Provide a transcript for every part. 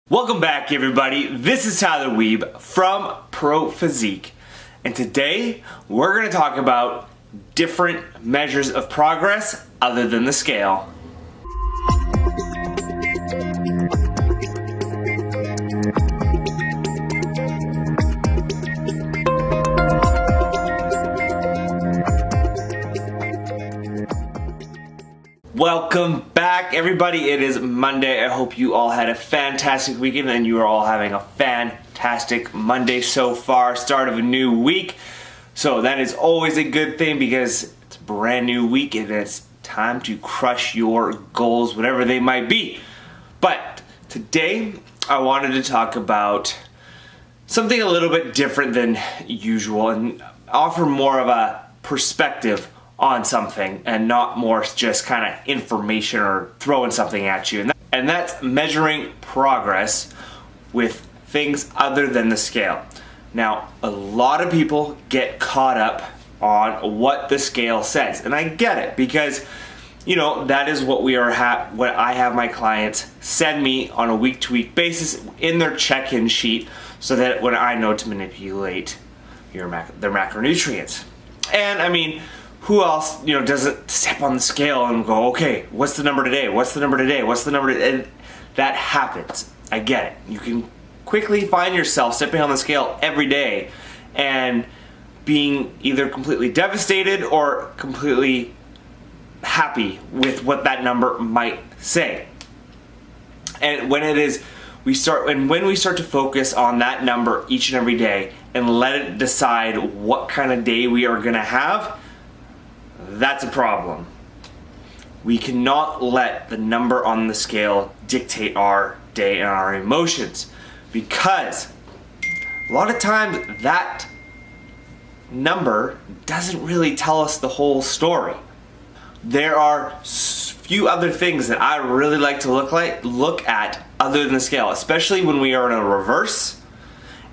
Welcome back, everybody. This is Tyler Wiebe from Pro Physique, and today we're going to talk about different measures of progress other than the scale. Welcome back, everybody. It is Monday. I hope you all had a fantastic weekend and you are all having a fantastic Monday so far, start of a new week. So that is always a good thing because it's a brand new week and it's time to crush your goals, whatever they might be. But today I wanted to talk about something a little bit different than usual and offer more of a perspective on something and not more just kind of information or throwing something at you. And that's measuring progress with things other than the scale. Now, a lot of people get caught up on what the scale says, and I get it because that is what what I have my clients send me on a week-to-week basis in their check-in sheet, so that when I know to manipulate their macronutrients. And I mean, who else, doesn't step on the scale and go, okay, what's the number today? What's the number today? What's the number today? And that happens. I get it. You can quickly find yourself stepping on the scale every day and being either completely devastated or completely happy with what that number might say. And when we start to focus on that number each and every day and let it decide what kind of day we are going to have, that's a problem. We cannot let the number on the scale dictate our day and our emotions, because a lot of times that number doesn't really tell us the whole story. There are few other things that I really like to look at other than the scale, especially when we are in a reverse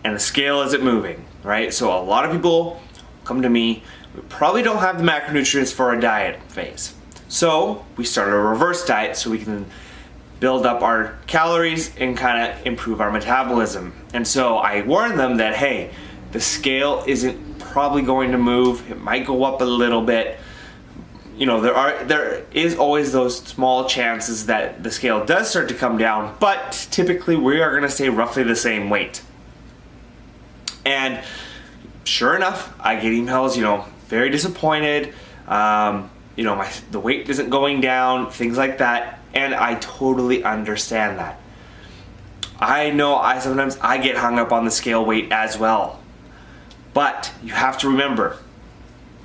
and the scale isn't moving, right? So a lot of people come to me, we probably don't have the macronutrients for a diet phase. So we start a reverse diet so we can build up our calories and kind of improve our metabolism. And so I warn them that, hey, the scale isn't probably going to move. It might go up a little bit. There is always those small chances that the scale does start to come down, but typically we are going to stay roughly the same weight. And sure enough, I get emails, very disappointed, the weight isn't going down, things like that, and I totally understand that. I know sometimes I get hung up on the scale weight as well, but you have to remember,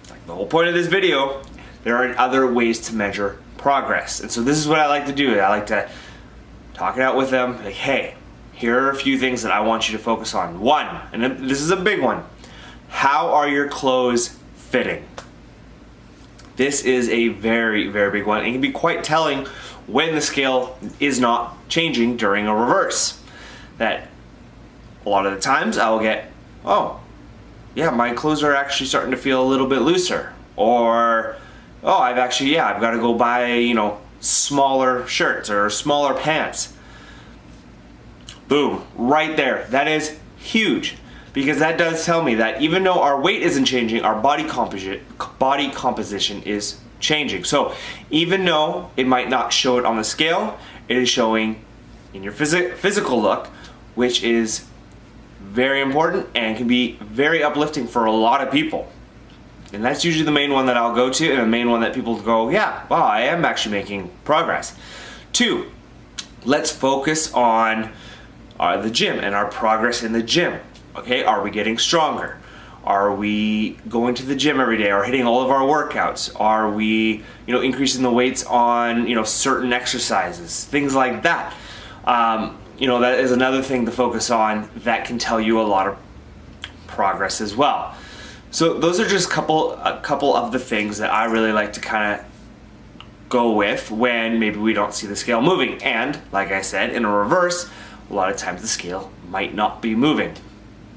like the whole point of this video, there are other ways to measure progress. And so this is what I like to do. I like to talk it out with them, like, hey, here are a few things that I want you to focus on. One, and this is a big one, how are your clothes fitting? This is a very, very big one. It can be quite telling when the scale is not changing during a reverse. That a lot of the times I will get, oh, yeah, my clothes are actually starting to feel a little bit looser. Or, oh, I've got to go buy, smaller shirts or smaller pants. Boom, right there. That is huge. Because that does tell me that even though our weight isn't changing, our body composition is changing. So even though it might not show it on the scale, it is showing in your physical look, which is very important and can be very uplifting for a lot of people. And that's usually the main one that I'll go to, and the main one that people go, yeah, wow, I am actually making progress. 2, let's focus on the gym and our progress in the gym. Okay, are we getting stronger? Are we going to the gym every day or hitting all of our workouts? Are we, increasing the weights on, certain exercises, things like that. That is another thing to focus on that can tell you a lot of progress as well. So those are just a couple of the things that I really like to kind of go with when maybe we don't see the scale moving. And like I said, in a reverse, a lot of times the scale might not be moving.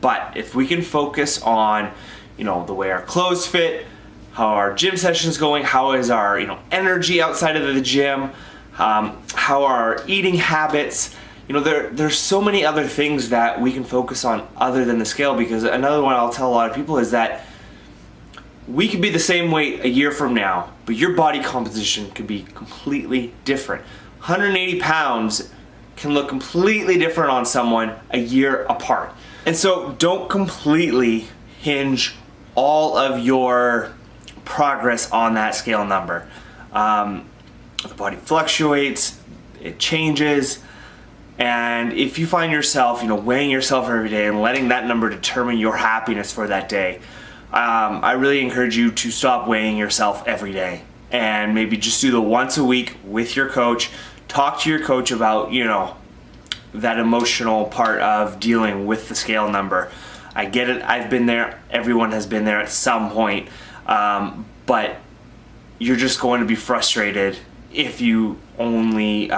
But if we can focus on, the way our clothes fit, how our gym session's going, how is our, energy outside of the gym, how our eating habits, there's so many other things that we can focus on other than the scale, because another one I'll tell a lot of people is that we could be the same weight a year from now, but your body composition could be completely different. 180 pounds can look completely different on someone a year apart. And so don't completely hinge all of your progress on that scale number. The body fluctuates, it changes, and if you find yourself, weighing yourself every day and letting that number determine your happiness for that day, I really encourage you to stop weighing yourself every day and maybe just do the once a week with your coach. Talk to your coach about, that emotional part of dealing with the scale number. I get it, I've been there, everyone has been there at some point, but you're just going to be frustrated if you only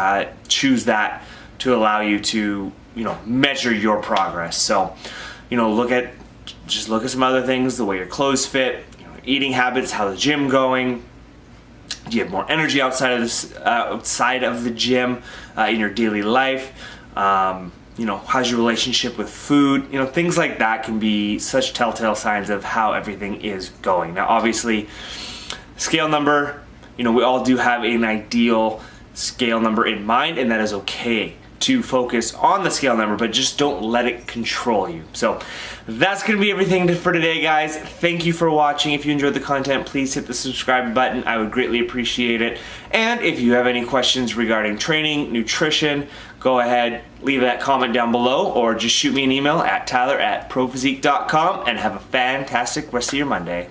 choose that to allow you to, measure your progress. So, look at some other things, the way your clothes fit, eating habits, how the gym going. Do you have more energy outside of the gym in your daily life? How's your relationship with food? Things like that can be such telltale signs of how everything is going. Now, obviously, scale number, we all do have an ideal scale number in mind, and that is okay to focus on the scale number, but just don't let it control you. So that's going to be everything for today, guys. Thank you for watching. If you enjoyed the content, please hit the subscribe button. I would greatly appreciate it. And if you have any questions regarding training, nutrition, go ahead, leave that comment down below, or just shoot me an email at tyler@prophysique.com, and have a fantastic rest of your Monday.